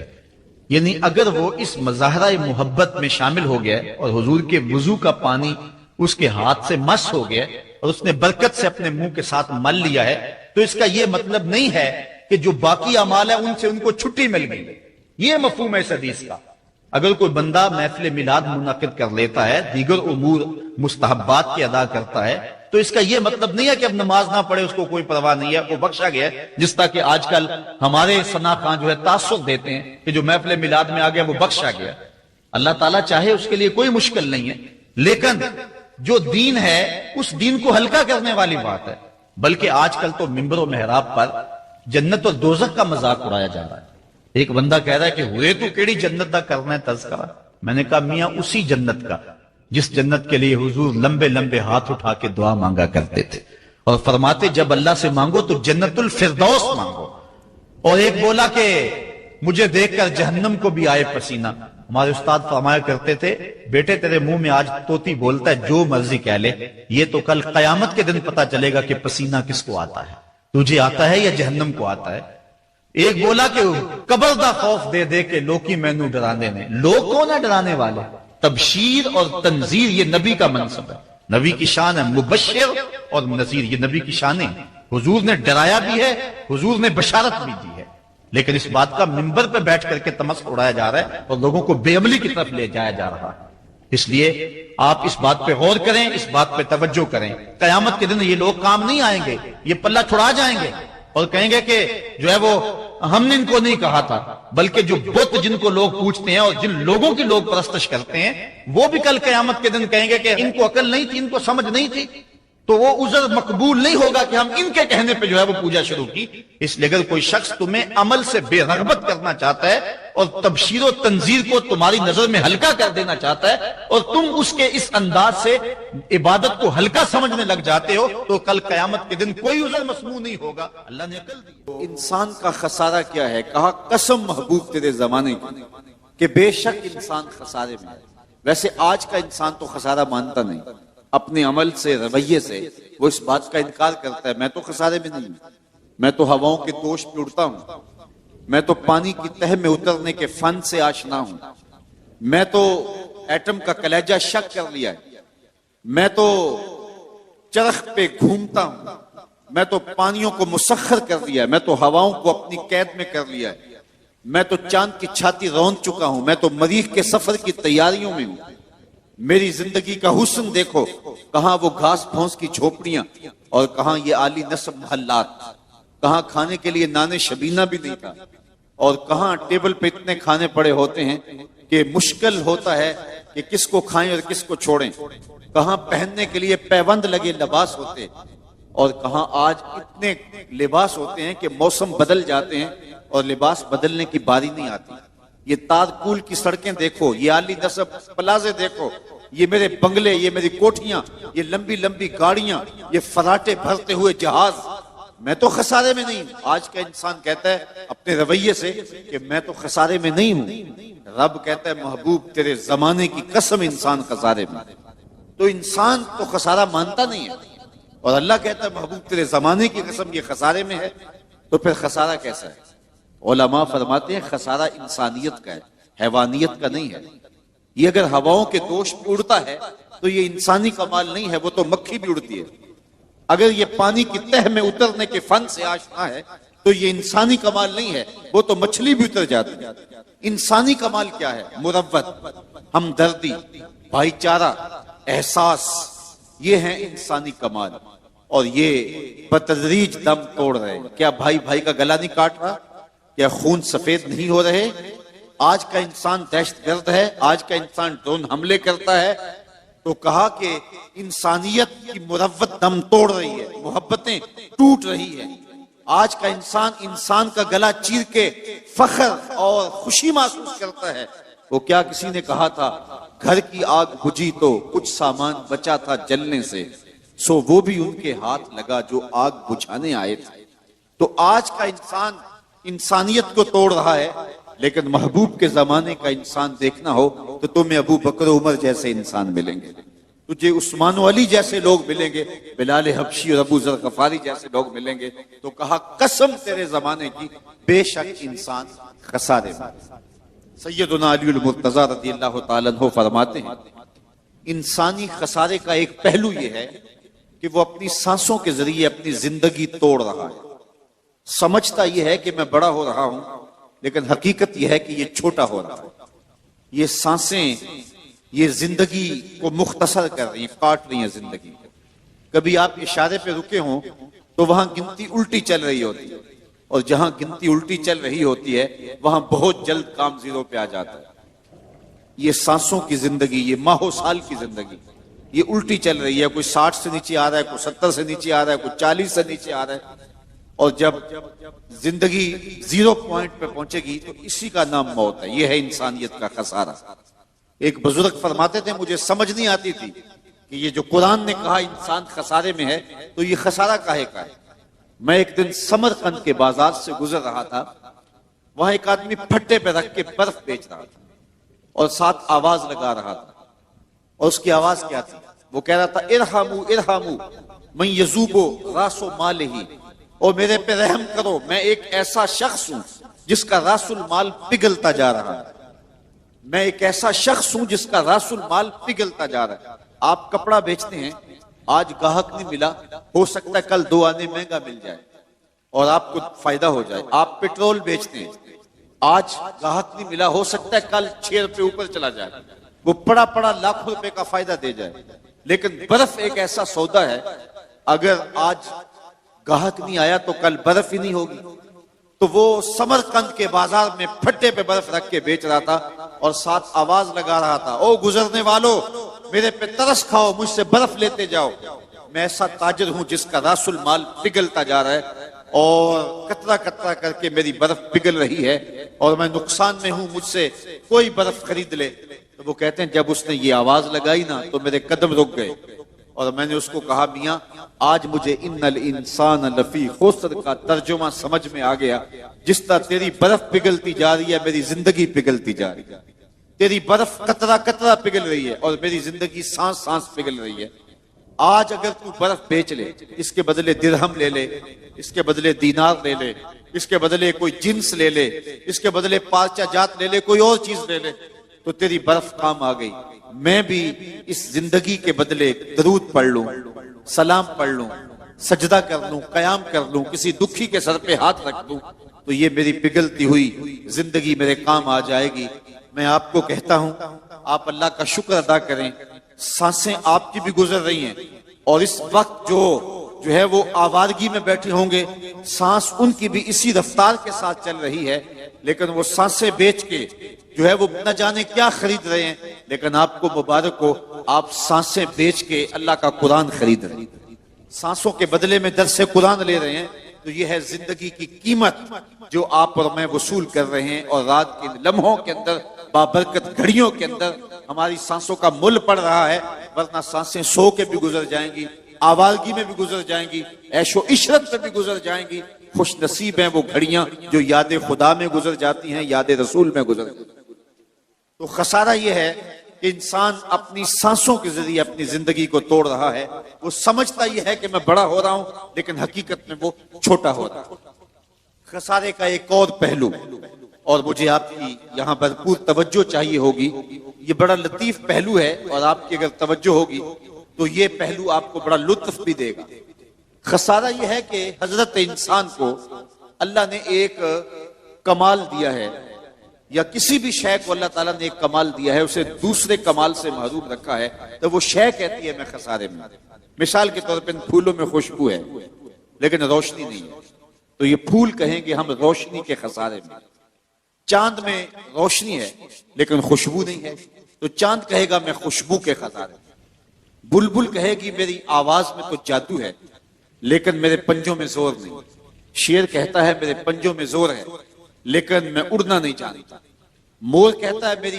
یعنی اگر وہ اس مظاہرہ محبت میں شامل ہو گیا اور حضور کے وضو کا پانی اس کے ہاتھ سے مس ہو گیا اور اس نے برکت سے اپنے منہ کے ساتھ مل لیا ہے، تو اس کا یہ مطلب نہیں ہے کہ جو باقی اعمال ہیں ان سے ان کو چھٹی مل گئی۔ یہ مفہوم ہے اس حدیث کا۔ اگر کوئی بندہ محفل میلاد منعقد کر لیتا ہے، دیگر امور مستحبات کی ادا کرتا ہے، تو اس کا یہ مطلب نہیں ہے کہ اب نماز نہ پڑھے اس کو کوئی پرواہ نہیں ہے، وہ بخشا گیا ہے، جس طرح کہ آج کل ہمارے ثنا خان جو ہے تاثر دیتے ہیں کہ جو محفل میلاد میں آ گیا وہ بخشا گیا۔ اللہ تعالیٰ چاہے اس کے لیے کوئی مشکل نہیں ہے، لیکن جو دین ہے اس دین کو ہلکا کرنے والی بات ہے۔ بلکہ آج کل تو ممبر و محراب پر جنت اور دوزخ کا مذاق اڑایا جا رہا ہے۔ ایک بندہ کہہ رہا ہے کہ ہوئے تو کیڑی جنت دا کرنا ہے تذکرہ؟ میں نے کہا میاں اسی جنت کا جس جنت کے لیے حضور لمبے لمبے ہاتھ اٹھا کے دعا مانگا کرتے تھے، اور فرماتے جب اللہ سے مانگو تو جنت الفردوس مانگو۔ اور ایک بولا کہ مجھے دیکھ کر جہنم کو بھی آئے پسینہ۔ ہمارے استاد فرمایا کرتے تھے بیٹے تیرے منہ میں آج طوطی بولتا ہے جو مرضی کہہ لے، یہ تو کل قیامت کے دن پتا چلے گا کہ پسینہ کس کو آتا ہے، تجھے آتا ہے یا جہنم کو آتا ہے۔ ایک بولا کہ قبر دا خوف دے دے کے لوکی مینو ڈرانے نے۔ لوگ کون ہے ڈرانے والے؟ تبشیر اور تنذیر یہ نبی کا منصب ہے، نبی کی شان ہے مبشر اور نذیر، یہ نبی کی شان ہے۔ حضور نے ڈرایا بھی ہے، حضور نے بشارت بھی دی ہے، لیکن اس بات کا منبر پہ بیٹھ کر کے تمسخر اڑایا جا رہا ہے اور لوگوں کو بے عملی کی طرف لے جایا جا رہا ہے۔ اس لیے آپ اس بات پہ غور کریں، اس بات پہ توجہ کریں۔ قیامت کے دن یہ لوگ کام نہیں آئیں گے، یہ پلہ چھڑا جائیں گے اور کہیں گے کہ جو ہے وہ ہم نے ان کو نہیں کہا تھا، بلکہ جو بت جن کو لوگ پوچھتے ہیں اور جن لوگوں کی لوگ پرستش کرتے ہیں وہ بھی کل قیامت کے دن کہیں گے کہ ان کو عقل نہیں تھی، ان کو سمجھ نہیں تھی، تو وہ عذر مقبول نہیں ہوگا کہ ہم ان کے کہنے پہ جو ہے وہ پوجا شروع کی۔ اس لیے اگر کوئی شخص تمہیں عمل سے بے رغبت کرنا چاہتا ہے اور تبشیر و تنذیر کو تمہاری نظر میں ہلکا کر دینا چاہتا ہے اور تم اس کے اس انداز سے عبادت کو ہلکا سمجھنے لگ جاتے ہو تو کل قیامت کے دن کوئی عذر مسموع نہیں ہوگا۔ اللہ نے عقل دی۔ انسان کا خسارہ کیا ہے؟ کہا قسم محبوب تیرے زمانے کی کہ بے شک انسان خسارے میں ہے۔ ویسے آج کا انسان تو خسارہ مانتا نہیں، اپنے عمل سے رویے سے وہ اس بات کا انکار کرتا ہے میں تو خسارے میں نہیں ہوں، میں تو ہواؤں کے دوش پہ اڑتا ہوں، میں تو پانی کی تہ میں اترنے کے فن سے آشنا ہوں، میں تو ایٹم کا کلیجہ شک کر لیا ہے، میں تو چرخ پہ گھومتا ہوں، میں تو پانیوں کو مسخر کر لیا ہے، میں تو ہواؤں کو اپنی قید میں کر لیا ہے، میں تو چاند کی چھاتی رون چکا ہوں، میں تو مریخ کے سفر کی تیاریوں میں ہوں۔ میری زندگی کا حسن دیکھو، کہاں وہ گھاس پھونس کی جھوپڑیاں اور کہاں یہ عالی نصب محلات، کہاں کھانے کے لیے نان شبینہ بھی نہیں تھا اور کہاں ٹیبل پہ اتنے کھانے پڑے ہوتے ہیں کہ مشکل ہوتا ہے کہ کس کو کھائیں اور کس کو چھوڑیں، کہاں پہننے کے لیے پیوند لگے لباس ہوتے اور کہاں آج اتنے لباس ہوتے ہیں کہ موسم بدل جاتے ہیں اور لباس بدلنے کی باری نہیں آتی۔ یہ تارکول کی سڑکیں دیکھو، یہ عالی نصب پلازے دیکھو، یہ میرے بنگلے، یہ میری کوٹھیاں، یہ لمبی لمبی گاڑیاں، یہ فراٹے بھرتے ہوئے جہاز، میں تو خسارے میں نہیں ہوں۔ آج کا انسان کہتا ہے اپنے رویے سے کہ میں تو خسارے میں نہیں ہوں۔ رب کہتا ہے محبوب تیرے زمانے کی قسم انسان خسارے میں، تو انسان تو خسارہ مانتا نہیں ہے اور اللہ کہتا ہے محبوب تیرے زمانے کی قسم یہ خسارے میں ہے، تو پھر خسارہ کیسا ہے؟ علماء فرماتے ہیں خسارہ انسانیت کا ہے، حیوانیت کا نہیں ہے۔ یہ اگر ہواؤں کے دوش پہ اڑتا ہے تو یہ انسانی کمال نہیں ہے، وہ تو مکھی بھی اڑتی ہے۔ اگر یہ پانی کی تہ میں اترنے کے فن سے آشنا ہے تو یہ انسانی کمال نہیں ہے، وہ تو مچھلی بھی اتر جاتی ہے۔ انسانی کمال کیا ہے؟ مروت، ہمدردی، بھائی چارہ، احساس، یہ ہیں انسانی کمال، اور یہ بتدریج دم توڑ رہے ہیں۔ کیا بھائی بھائی کا گلا نہیں کاٹ رہا؟ کیا خون سفید نہیں ہو رہے؟ آج کا انسان دہشت گرد ہے، آج کا انسان ڈرون حملے کرتا ہے، تو کہا کہ انسانیت کی مروت دم توڑ رہی ہے، محبتیں ٹوٹ رہی ہیں۔ آج کا انسان کا گلا چیر کے فخر اور خوشی محسوس کرتا ہے۔ وہ کیا کسی نے کہا تھا گھر کی آگ بجھی تو کچھ سامان بچا تھا جلنے سے، سو وہ بھی ان کے ہاتھ لگا جو آگ بجھانے آئے تھے۔ تو آج کا انسان انسانیت کو توڑ رہا ہے، لیکن محبوب کے زمانے کا انسان دیکھنا ہو تو تمہیں ابو بکر عمر جیسے انسان ملیں گے، تجھے عثمان و علی جیسے لوگ ملیں گے، بلال حبشی اور ابو ذر غفاری جیسے لوگ ملیں گے۔ تو کہا قسم تیرے زمانے کی بے شک انسان خسارے میں۔ سیدنا علی المرتضیٰ رضی اللہ تعالیٰ عنہ فرماتے ہیں انسانی خسارے کا ایک پہلو یہ ہے کہ وہ اپنی سانسوں کے ذریعے اپنی زندگی توڑ رہا ہے۔ سمجھتا یہ ہے کہ میں بڑا ہو رہا ہوں، لیکن حقیقت یہ ہے کہ یہ چھوٹا ہو رہا ہے۔ یہ سانسیں یہ زندگی کو مختصر کر رہی ہیں، کاٹ رہی ہیں زندگی کو۔ کبھی آپ اشارے پہ رکے ہوں تو وہاں گنتی الٹی چل رہی ہوتی ہے، اور جہاں گنتی الٹی چل رہی ہوتی ہے وہاں بہت جلد کام زیرو پہ آ جاتا ہے۔ یہ سانسوں کی زندگی، یہ ماہو سال کی زندگی، یہ الٹی چل رہی ہے، کوئی 60 سے نیچے آ رہا ہے، کوئی 70 سے نیچے آ رہا ہے، کوئی 40 سے نیچے آ رہا ہے، اور جب زندگی زیرو پوائنٹ پہ پہنچے گی تو اسی کا نام موت ہے۔ یہ ہے انسانیت کا خسارہ۔ ایک بزرگ فرماتے تھے مجھے سمجھ نہیں آتی تھی کہ یہ جو قرآن نے کہا انسان خسارے میں ہے تو یہ خسارہ کاہے کا ہے۔ میں ایک دن سمرقند کے بازار سے گزر رہا تھا، وہاں ایک آدمی پھٹے پہ رکھ کے برف بیچ رہا تھا اور ساتھ آواز لگا رہا تھا، اور اس کی آواز کیا تھی؟ وہ کہہ رہا تھا ارحمو ارحمو من یذوبو راس مالہ، اور میرے پہ رحم کرو، میں ایک ایسا شخص ہوں جس کا راس المال پگھلتا جا رہا ہے، میں ایک ایسا شخص ہوں جس کا راس المال پگھلتا جا رہا ہے۔ آپ کپڑا بیچتے ہیں، آج گاہک نہیں ملا، ہو سکتا ہے کل 2 آنے مہنگا مل جائے اور آپ کو فائدہ ہو جائے۔ آپ پیٹرول بیچتے ہیں، آج گاہک نہیں ملا، ہو سکتا ہے کل 6 روپے اوپر چلا جائے، وہ پڑا پڑا لاکھوں روپے کا فائدہ دے جائے۔ لیکن برف ایک ایسا سودا ہے، اگر آج گاہک نہیں آیا تو کل برف ہی نہیں ہوگی۔ تو وہ سمرقند کے بازار میں پھٹے پہ برف رکھ کے بیچ رہا تھا اور ساتھ آواز لگا رہا تھا، او گزرنے والو میرے پہ ترس کھاؤ، مجھ سے برف لیتے جاؤ، میں ایسا تاجر ہوں جس کا راس المال پگھلتا جا رہا ہے اور قطرہ قطرہ کر کے میری برف پگھل رہی ہے اور میں نقصان میں ہوں، مجھ سے کوئی برف خرید لے۔ تو وہ کہتے ہیں جب اس نے یہ آواز لگائی نا تو میرے قدم رک گئے، اور میں نے اس کو کہا میاں آج مجھے ان الانسان لفی خسر کا ترجمہ سمجھ میں آ گیا۔ جس طرح تیری برف پگھلتی جا رہی ہے میری زندگی پگھلتی جا رہی ہے، تیری برف قطرہ قطرہ پگھل رہی ہے اور میری زندگی سانس سانس پگھل رہی ہے۔ آج اگر تو برف بیچ لے، اس کے بدلے درہم لے لے، اس کے بدلے دینار لے لے، اس کے بدلے کوئی جنس لے لے، اس کے بدلے پارچہ جات لے لے، کوئی اور چیز لے لے، تو تیری برف کام آ گئی۔ میں بھی اس زندگی کے بدلے درود پڑھ لوں، سلام پڑھ لوں، سجدہ کر لوں، قیام کر لوں، کسی دکھی کے سر پہ ہاتھ رکھ دوں تو یہ میری پگھلتی ہوئی زندگی میرے کام آ جائے گی۔ میں آپ کو کہتا ہوں آپ اللہ کا شکر ادا کریں، سانسیں آپ کی بھی گزر رہی ہیں، اور اس وقت جو ہے وہ آوارگی میں بیٹھے ہوں گے، سانس ان کی بھی اسی رفتار کے ساتھ چل رہی ہے، لیکن وہ سانسیں بیچ کے جو ہے وہ نہ جانے کیا خرید رہے ہیں، لیکن آپ کو مبارک ہو آپ سانسیں بیچ کے اللہ کا قرآن خرید رہے ہیں، سانسوں کے بدلے میں درس قرآن لے رہے ہیں۔ تو یہ ہے زندگی کی قیمت جو آپ اور میں وصول کر رہے ہیں، اور رات کے لمحوں کے اندر بابرکت گھڑیوں کے اندر ہماری سانسوں کا مل پڑ رہا ہے، ورنہ سانسیں سو کے بھی گزر جائیں گی، آوارگی میں بھی گزر جائیں گی، عیش و عشرت میں بھی گزر جائیں گی۔ خوش نصیب ہیں وہ گھڑیاں جو یاد خدا میں گزر جاتی ہیں، یاد رسول میں گزر جاتی ہیں۔ تو خسارہ یہ ہے کہ انسان اپنی سانسوں کے ذریعے اپنی زندگی کو توڑ رہا ہے، وہ سمجھتا یہ ہے کہ میں بڑا ہو رہا ہوں، لیکن حقیقت میں وہ چھوٹا ہو رہا ہے۔ خسارے کا ایک اور پہلو، اور مجھے آپ کی یہاں بھرپور توجہ چاہیے ہوگی، یہ بڑا لطیف پہلو ہے، اور آپ کی اگر توجہ ہوگی تو یہ پہلو آپ کو بڑا لطف بھی دے گا۔ خسارہ یہ ہے کہ حضرت انسان کو اللہ نے ایک کمال دیا ہے، یا کسی بھی شے کو اللہ تعالیٰ نے ایک کمال دیا ہے، اسے دوسرے کمال سے محروم رکھا ہے، تو وہ شے کہتی ہے میں خسارے میں۔ مثال کے طور پر ان پھولوں میں خوشبو ہے لیکن روشنی نہیں ہے، تو یہ پھول کہیں گے ہم روشنی کے خسارے میں۔ چاند میں روشنی ہے لیکن خوشبو نہیں ہے، تو چاند کہے گا میں خوشبو کے خسارے میں۔ بلبل کہے گی میری آواز میں تو جادو ہے لیکن میرے پنجوں میں زور نہیں۔ شیر کہتا ہے میرے پنجوں میں زور ہے لیکن میں اڑنا نہیں جانتا۔ مور کہتا ہے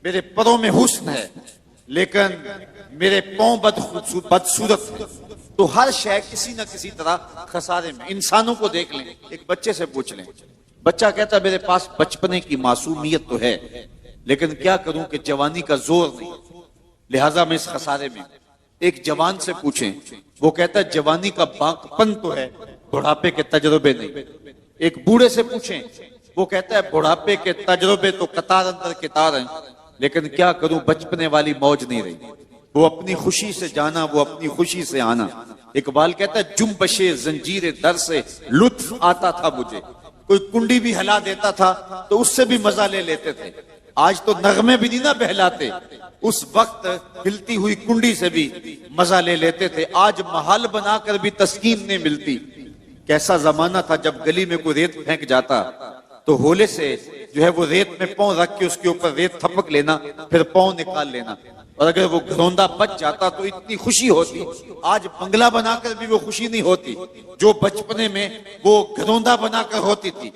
میرے پروں میں حسن ہے لیکن میرے پاؤں بدصورت ہے۔ تو ہر شے کسی نہ کسی طرح خسارے میں۔ انسانوں کو دیکھ لیں، ایک بچے سے پوچھ لیں، بچہ کہتا ہے میرے پاس بچپنے کی معصومیت تو ہے لیکن کیا کروں کہ جوانی کا زور نہیں، لہٰذا میں اس خسارے میں۔ ایک جوان سے پوچھیں، وہ کہتا ہے جوانی کا باق پن تو ہے، بڑھاپے کے تجربے نہیں۔ ایک بوڑھے سے پوچھیں، وہ کہتا ہے بڑھاپے کے تجربے تو قطار اندر قطار ہیں لیکن کیا کروں بچپنے والی موج نہیں رہی، وہ اپنی خوشی سے جانا، وہ اپنی خوشی سے آنا۔ اقبال کہتا ہے جنبش زنجیر در سے لطف آتا تھا مجھے، کوئی کنڈی بھی ہلا دیتا تھا تو اس سے بھی مزہ لے لیتے تھے، آج تو نغمے بھی نہیں نہ بہلاتے، اس وقت ہلتی ہوئی کنڈی سے بھی مزہ لے لیتے تھے، آج محل بنا کر بھی تسکین نہیں ملتی۔ کیسا زمانہ تھا جب گلی میں کوئی ریت پھینک جاتا تو ہولے سے جو ہے وہ ریت میں پاؤں رکھ کے اس کے اوپر ریت تھپک لینا، پھر پاؤں نکال لینا، اور اگر وہ گھروندا بچ جاتا تو اتنی خوشی ہوتی۔ آج بنگلہ بنا کر بھی وہ خوشی نہیں ہوتی جو بچپنے میں وہ گھروندا بنا کر ہوتی تھی۔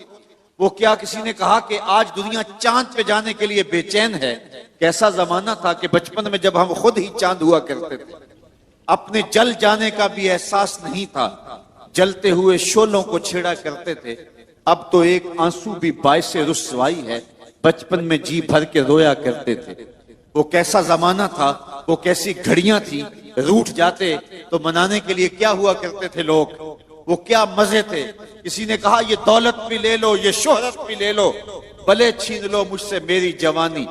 وہ کیا کسی نے کہا کہ آج دنیا چاند پہ جانے کے لیے بے چین ہے؟ کیسا زمانہ تھا کہ بچپن میں جب ہم خود ہی چاند ہوا کرتے تھے، اپنے جل جانے کا بھی احساس نہیں تھا، جلتے ہوئے شعلوں کو چھیڑا کرتے تھے۔ اب تو ایک آنسو بھی باعث رسوائی ہے، بچپن میں جی بھر کے رویا کرتے تھے۔ وہ کیسا زمانہ تھا، وہ کیسی گھڑیاں تھی، روٹھ جاتے تو منانے کے لیے کیا ہوا کرتے تھے لوگ، وہ کیا مزے تھے۔ کسی نے کہا یہ دولت بھی لے لو، یہ شہرت بھی لے لو، بھلے چھین لو مجھ سے میری جوانی،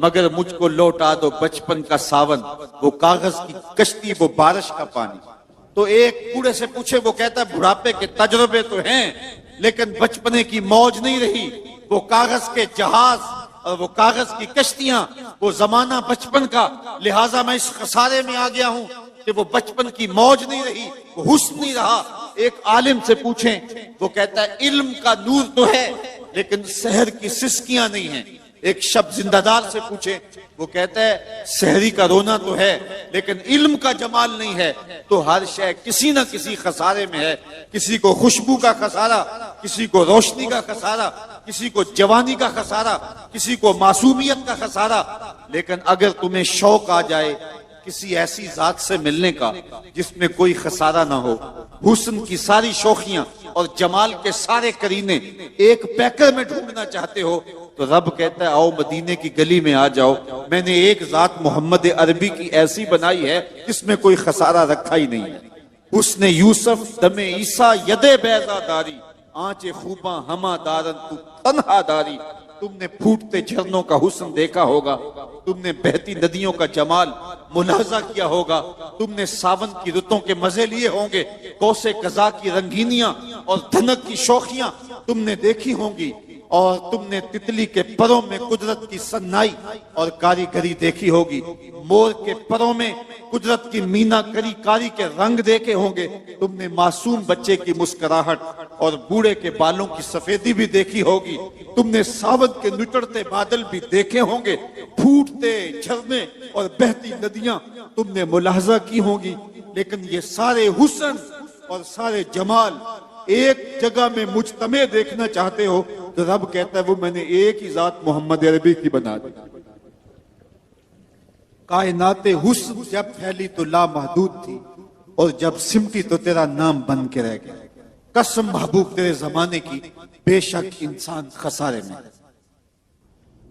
مگر مجھ کو لوٹا دو بچپن کا ساون، وہ کاغذ کی کشتی، وہ بارش کا پانی۔ تو ایک بوڑھے سے پوچھے، وہ کہتا ہے بڑھاپے کے تجربے تو ہیں لیکن بچپنے کی موج نہیں رہی، وہ کاغذ کے جہاز اور وہ کاغذ کی کشتیاں، وہ زمانہ بچپن کا، لہٰذا میں اس خسارے میں آ گیا ہوں کہ وہ بچپن کی موج نہیں رہی، وہ حسن نہیں رہا۔ ایک عالم سے پوچھیں، وہ کہتا ہے علم کا نور تو ہے لیکن سحر کی سسکیاں نہیں ہیں۔ ایک شب زندہ دار سے پوچھیں، وہ کہتا ہے سحری کا رونا تو ہے لیکن علم کا جمال نہیں ہے۔ تو ہر شے کسی نہ کسی خسارے میں ہے، کسی کو خوشبو کا خسارہ، کسی کو روشنی کا خسارہ، کسی کو جوانی کا خسارہ، کسی کو معصومیت کا خسارہ۔ لیکن اگر تمہیں شوق آ جائے کسی ایسی ذات سے ملنے کا جس میں کوئی خسارہ نہ ہو، حسن کی ساری شوخیاں اور جمال کے سارے کرینے ایک پیکر میں ڈھونڈنا چاہتے ہو، تو رب کہتا ہے آؤ مدینے کی گلی میں آ جاؤ، میں نے ایک ذات محمد عربی کی ایسی بنائی ہے جس میں کوئی خسارہ رکھا ہی نہیں ہے۔ حسن یوسف دم عیسیٰ ید بیضا داری، آنچ خوباں ہما دارن تو تنہا داری۔ تم نے پھوٹتے جھرنوں کا حسن دیکھا ہوگا، تم نے بہتی ندیوں کا جمال ملاحظہ کیا ہوگا، تم نے ساون کی رتوں کے مزے لیے ہوں گے، کوسے قضا کی رنگینیاں اور دھنک کی شوخیاں تم نے دیکھی ہوں گی، اور تم نے تتلی کے پروں میں قدرت کی سنائی اور کاریگری دیکھی ہوگی، مور کے پروں میں قدرت کی مینا کری کاری کے رنگ دیکھے ہوں گے، تم نے معصوم بچے کی مسکراہٹ اور بوڑھے کے بالوں کی سفیدی بھی دیکھی ہوگی، تم نے ساون کے نچڑتے بادل بھی دیکھے ہوں گے، پھوٹتے جھرنے اور بہتی ندیاں تم نے ملاحظہ کی ہوں گی۔ لیکن یہ سارے حسن اور سارے جمال ایک جگہ میں مجتمع دیکھنا چاہتے ہو، تو رب کہتا ہے وہ میں نے ایک ہی ذات محمد عربی کی بنا دی۔ کائنات حسن جب پھیلی تو لامحدود تھی، اور جب سمٹی تو تیرا نام بن کے رہ گیا۔ قسم محبوب تیرے زمانے کی، بے شک انسان خسارے میں۔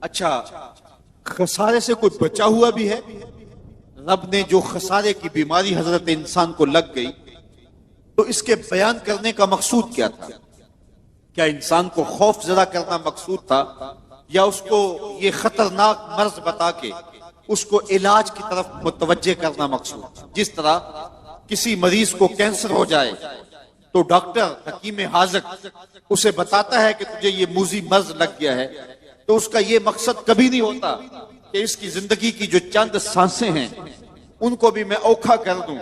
اچھا، خسارے سے کوئی بچا ہوا بھی ہے؟ رب نے جو خسارے کی بیماری حضرت انسان کو لگ گئی، تو اس کے بیان کرنے کا مقصود کیا تھا؟ کیا انسان کو خوف زدہ کرنا مقصود تھا، یا اس کو یہ خطرناک مرض بتا کے اس کو علاج کی طرف متوجہ کرنا مقصود تھا؟ جس طرح کسی مریض کو کینسر ہو جائے تو ڈاکٹر حکیم حاذق اسے بتاتا ہے کہ تجھے یہ موذی مرض لگ گیا ہے، تو اس کا یہ مقصد کبھی نہیں ہوتا کہ اس کی زندگی کی جو چند سانسیں ہیں ان کو بھی میں اوکھا کر دوں،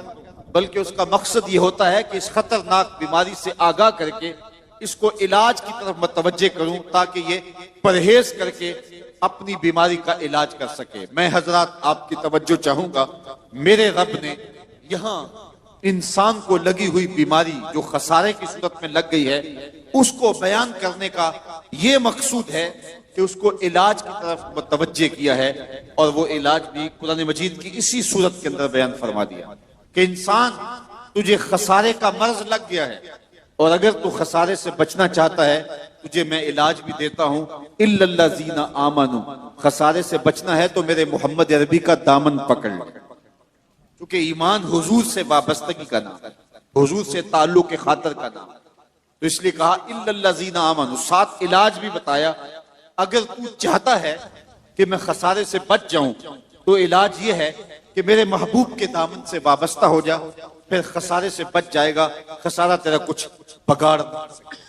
بلکہ اس کا مقصد یہ ہوتا ہے کہ اس خطرناک بیماری سے آگاہ کر کے اس کو علاج کی طرف متوجہ کروں، تاکہ یہ پرہیز کر کے اپنی بیماری کا علاج کر سکے۔ میں حضرات آپ کی توجہ چاہوں گا، میرے رب نے یہاں انسان کو لگی ہوئی بیماری جو خسارے کی صورت میں لگ گئی ہے، اس کو بیان کرنے کا یہ مقصود ہے کہ اس کو علاج کی طرف متوجہ کیا ہے، اور وہ علاج بھی قرآن مجید کی اسی صورت کے اندر بیان فرما دیا کہ انسان تجھے خسارے کا مرض لگ گیا ہے، اور اگر تو خسارے سے بچنا چاہتا ہے تجھے میں علاج بھی دیتا ہوں۔ اِلَّا الَّذِينَ آمَنُوا، خسارے سے بچنا ہے تو میرے محمد عربی کا دامن پکڑ لے، کیونکہ ایمان حضور سے وابستگی کا نام ہے، حضور سے تعلق کے خاطر کا نام ہے، تو اس لیے کہا اِلَّا الَّذِينَ آمَنُوا، ساتھ علاج بھی بتایا۔ اگر تو چاہتا ہے کہ میں خسارے سے بچ جاؤں تو علاج یہ ہے کہ میرے محبوب کے دامن سے وابستہ ہو جا، پھر خسارے سے بچ جائے گا، خسارہ تیرا کچھ بگاڑ نہیں سکے،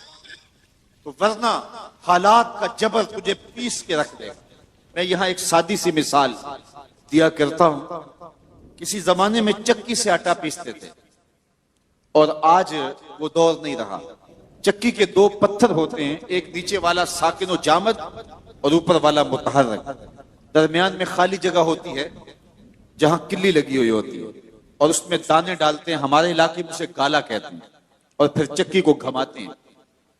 تو ورنہ حالات کا جبر تجھے پیس کے رکھ دے گا۔ میں یہاں ایک سادی سی مثال دیا کرتا ہوں. کسی زمانے میں چکی سے آٹا پیستے تھے اور آج وہ دور نہیں رہا. چکی کے دو پتھر ہوتے ہیں، ایک نیچے والا ساکن و جامد اور اوپر والا متحرک. درمیان میں خالی جگہ ہوتی ہے جہاں کلی لگی ہوئی ہوتی ہے اور اس میں دانے ڈالتے ہیں. ہمارے علاقے میں اسے گالا کہتے ہیں. اور پھر چکی کو گھماتے ہیں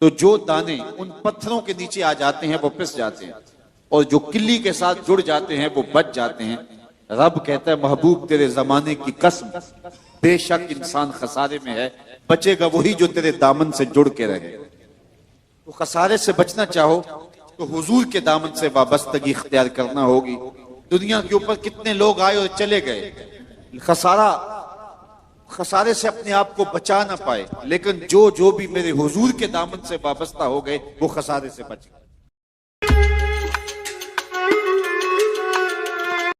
تو جو دانے ان پتھروں کے نیچے آ جاتے ہیں وہ پس جاتے ہیں اور جو کلی کے ساتھ جڑ جاتے ہیں وہ بچ جاتے ہیں. رب کہتا ہے محبوب تیرے زمانے کی قسم، بے شک انسان خسارے میں ہے، بچے گا وہی جو تیرے دامن سے جڑ کے رہے. تو خسارے سے بچنا چاہو تو حضور کے دامن سے وابستگی اختیار کرنا ہوگی. دنیا کے اوپر کتنے لوگ آئے اور چلے گئے، خسارے سے اپنے آپ کو بچا نہ پائے، لیکن جو بھی میرے حضور کے دامن سے وابستہ ہو گئے وہ خسارے سے بچ گئے.